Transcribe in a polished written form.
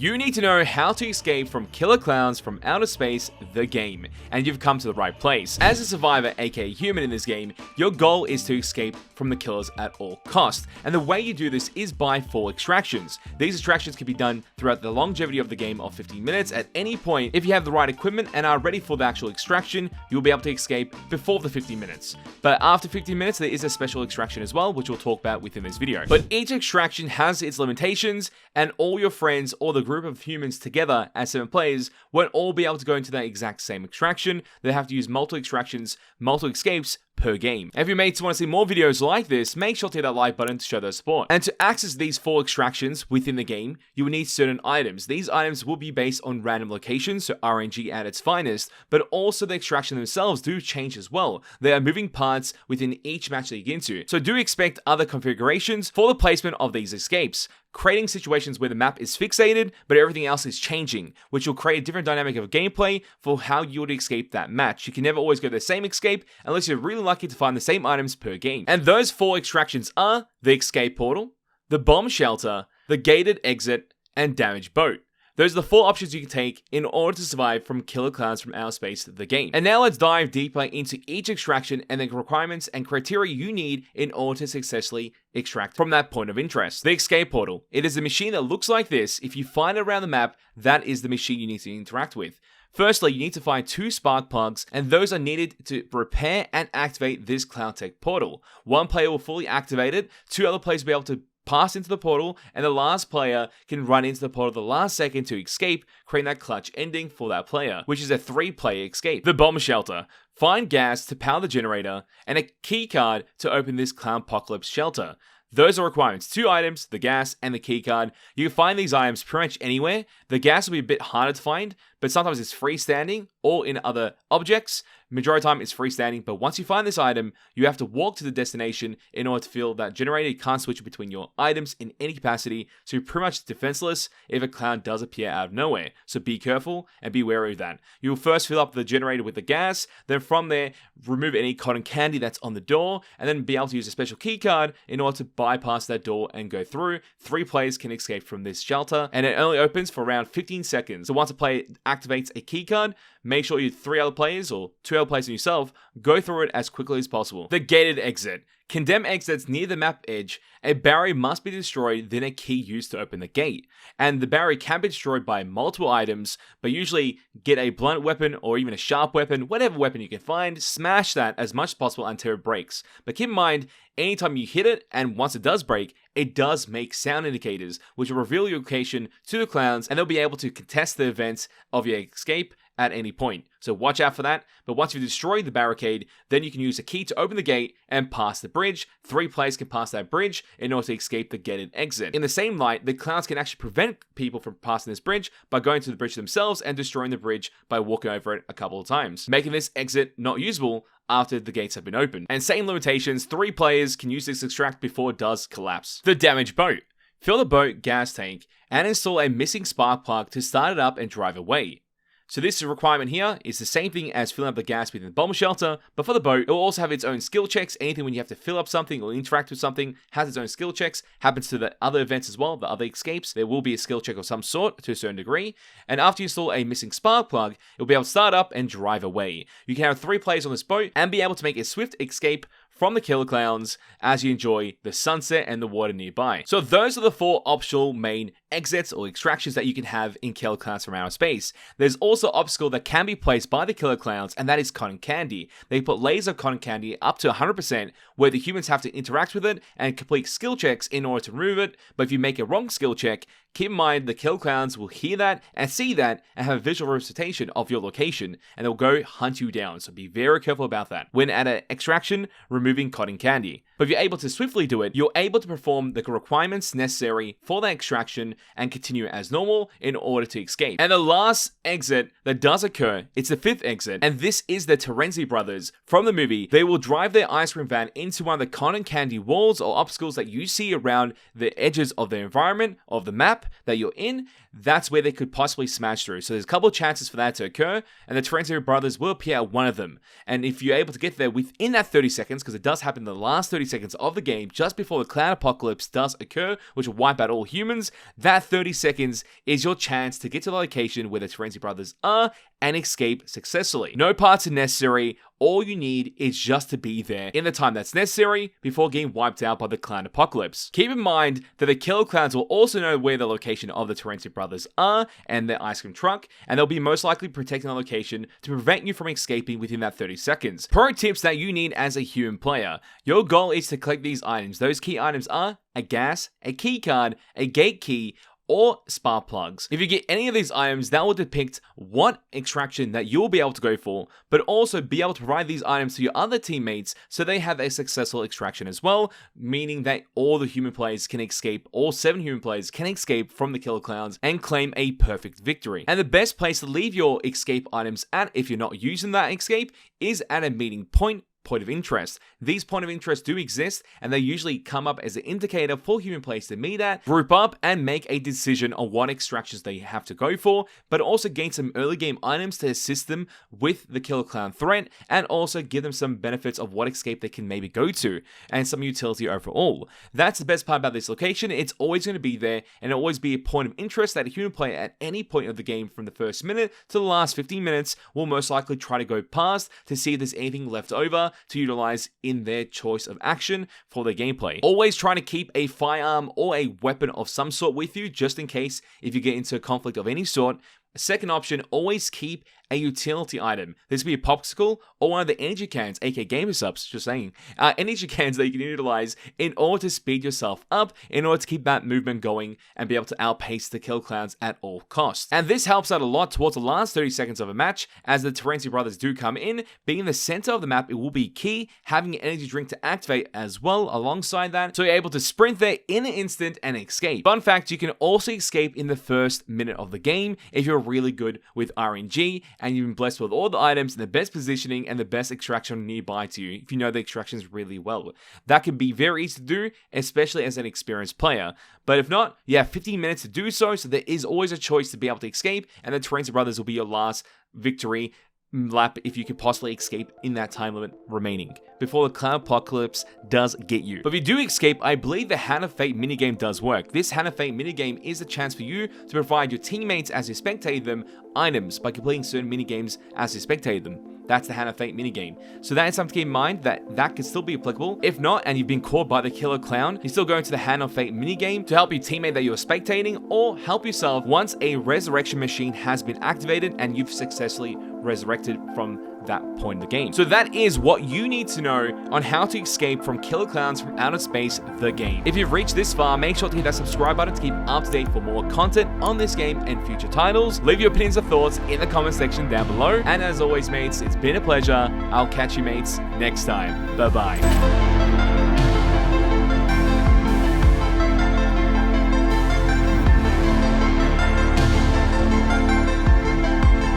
You need to know how to escape from killer clowns from outer space, the game, and you've come to the right place. As a survivor, aka human in this game, your goal is to escape from the killers at all costs, and the way you do this is by 4 extractions. These extractions can be done throughout the longevity of the game of 15 minutes at any point. If you have the right equipment and are ready for the actual extraction, you'll be able to escape before the 15 minutes. But after 15 minutes, there is a special extraction as well, which we'll talk about within this video. But each extraction has its limitations, and all your friends or the group of humans together as 7 players won't all be able to go into that exact same extraction. They have to use multiple extractions, multiple escapes per game. If your mates want to see more videos like this, make sure to hit that like button to show their support. And to access these 4 extractions within the game, you will need certain items. These items will be based on random locations, so RNG at its finest, but also the extraction themselves do change as well. There are moving parts within each match that you get into, so do expect other configurations for the placement of these escapes, creating situations where the map is fixated, but everything else is changing, which will create a different dynamic of gameplay for how you would escape that match. You can never always go the same escape unless you're really lucky to find the same items per game. And those 4 extractions are the escape portal, the bomb shelter, the gated exit, and damaged boat. Those are the 4 options you can take in order to survive from killer clowns from outer space, the game. And now let's dive deeper into each extraction and the requirements and criteria you need in order to successfully extract from that point of interest. The escape portal. It is a machine that looks like this. If you find it around the map, that is the machine you need to interact with. Firstly, you need to find 2 spark plugs, and those are needed to repair and activate this Clown Tech portal. 1 player will fully activate it, 2 other players will be able to pass into the portal, and the last player can run into the portal the last second to escape, creating that clutch ending for that player, which is a 3-player escape. The bomb shelter. Find gas to power the generator, and a key card to open this Clownpocalypse shelter. Those are requirements. 2 items, the gas and the keycard. You can find these items pretty much anywhere. The gas will be a bit harder to find, but sometimes it's freestanding or in other objects. Majority of the time it's freestanding, but once you find this item, you have to walk to the destination in order to fill that generator. You can't switch between your items in any capacity, so you're pretty much defenseless if a clown does appear out of nowhere. So be careful and be wary of that. You will first fill up the generator with the gas, then from there, remove any cotton candy that's on the door, and then be able to use a special key card in order to bypass that door and go through. 3 players can escape from this shelter, and it only opens for around 15 seconds. So once a player activates a key card, make sure you 3 other players or 2 other players and yourself go through it as quickly as possible. The gated exit. Condemn exits near the map edge. A barrier must be destroyed, then a key used to open the gate. And the barrier can be destroyed by multiple items, but usually get a blunt weapon or even a sharp weapon, whatever weapon you can find, smash that as much as possible until it breaks. But keep in mind, anytime you hit it, and once it does break, it does make sound indicators, which will reveal your location to the clowns, and they'll be able to contest the events of your escape at any point. So watch out for that. But once you've destroyed the barricade, then you can use a key to open the gate and pass the bridge. 3 players can pass that bridge in order to escape the gated exit. In the same light, the clowns can actually prevent people from passing this bridge by going to the bridge themselves and destroying the bridge by walking over it a couple of times, making this exit not usable after the gates have been opened. And same limitations, 3 players can use this extract before it does collapse. The damaged boat. Fill the boat gas tank and install a missing spark plug to start it up and drive away. So this requirement here is the same thing as filling up the gas within the bomb shelter, but for the boat, it will also have its own skill checks. Anything when you have to fill up something or interact with something has its own skill checks. Happens to the other events as well, the other escapes. There will be a skill check of some sort to a certain degree. And after you install a missing spark plug, you'll be able to start up and drive away. You can have 3 players on this boat and be able to make a swift escape from the killer clowns as you enjoy the sunset and the water nearby. So those are the 4 optional main exits or extractions that you can have in killer clowns from outer space. There's also an obstacle that can be placed by the killer clowns, and that is cotton candy. They put layers of cotton candy up to 100% where the humans have to interact with it and complete skill checks in order to remove it. But if you make a wrong skill check, keep in mind the killer clowns will hear that and see that and have a visual representation of your location, and they'll go hunt you down. So be very careful about that when at an extraction removing cotton candy. But if you're able to swiftly do it, you're able to perform the requirements necessary for that extraction and continue as normal in order to escape. And the last exit that does occur, it's the 5th exit, and this is the Terenzi brothers from the movie. They will drive their ice cream van into one of the cotton candy walls or obstacles that you see around the edges of the environment of the map that you're in. that's where they could possibly smash through. So there's a couple of chances for that to occur, and the Tarantino brothers will appear at one of them. And if you're able to get there within that 30 seconds, because it does happen in the last 30 seconds of the game, just before the cloud apocalypse does occur, which will wipe out all humans, that 30 seconds is your chance to get to the location where the Tarantino brothers are and escape successfully. No parts are necessary. All you need is just to be there in the time that's necessary before getting wiped out by the clown apocalypse. Keep in mind that the killer clowns will also know where the location of the Tarantino brothers are and their ice cream truck, and they'll be most likely protecting the location to prevent you from escaping within that 30 seconds. Pro tips that you need as a human player. Your goal is to collect these items. Those key items are a gas, a key card, a gate key, or spark plugs. If you get any of these items, that will depict what extraction that you'll be able to go for, but also be able to provide these items to your other teammates so they have a successful extraction as well, meaning that all the human players can escape, all 7 human players can escape from the killer clowns and claim a perfect victory. And the best place to leave your escape items at, if you're not using that escape, is at a meeting point of interest. These point of interest do exist, and they usually come up as an indicator for human players to meet at, group up, and make a decision on what extractions they have to go for, but also gain some early game items to assist them with the killer clown threat, and also give them some benefits of what escape they can maybe go to, and some utility overall. That's the best part about this location. It's always going to be there, and it'll always be a point of interest that a human player at any point of the game from the first minute to the last 15 minutes will most likely try to go past to see if there's anything left over to utilize in their choice of action for their gameplay. Always try to keep a firearm or a weapon of some sort with you, just in case if you get into a conflict of any sort. A second option, always keep a utility item. This could be a popsicle or one of the energy cans, aka gamer subs, just saying. Energy cans that you can utilize in order to speed yourself up, in order to keep that movement going and be able to outpace the kill clowns at all costs. And this helps out a lot towards the last 30 seconds of a match, as the Tarantino brothers do come in. Being in the center of the map, it will be key. Having an energy drink to activate as well alongside that, so you're able to sprint there in an instant and escape. Fun fact, you can also escape in the first minute of the game if you're really good with RNG and you've been blessed with all the items and the best positioning and the best extraction nearby to you, if you know the extractions really well. That can be very easy to do, especially as an experienced player. But if not, you have 15 minutes to do so there is always a choice to be able to escape, and the Tarantino brothers will be your last victory lap if you could possibly escape in that time limit remaining before the cloud apocalypse does get you. But if you do escape, I believe the Hand of Fate minigame does work. This Hand of Fate minigame is a chance for you to provide your teammates, as you spectate them, items by completing certain minigames as you spectate them. That's the Hand of Fate minigame. So that is something to keep in mind, that could still be applicable. If not, and you've been caught by the killer clown, you still go into the Hand of Fate minigame to help your teammate that you're spectating, or help yourself once a resurrection machine has been activated and you've successfully resurrected from that point in the game. So that is what you need to know on how to escape from killer clowns from outer space, the game. If you've reached this far, make sure to hit that subscribe button to keep up to date for more content on this game and future titles. Leave your opinions or thoughts in the comment section down below. And as always, mates, it's been a pleasure. I'll catch you mates next time. Bye bye.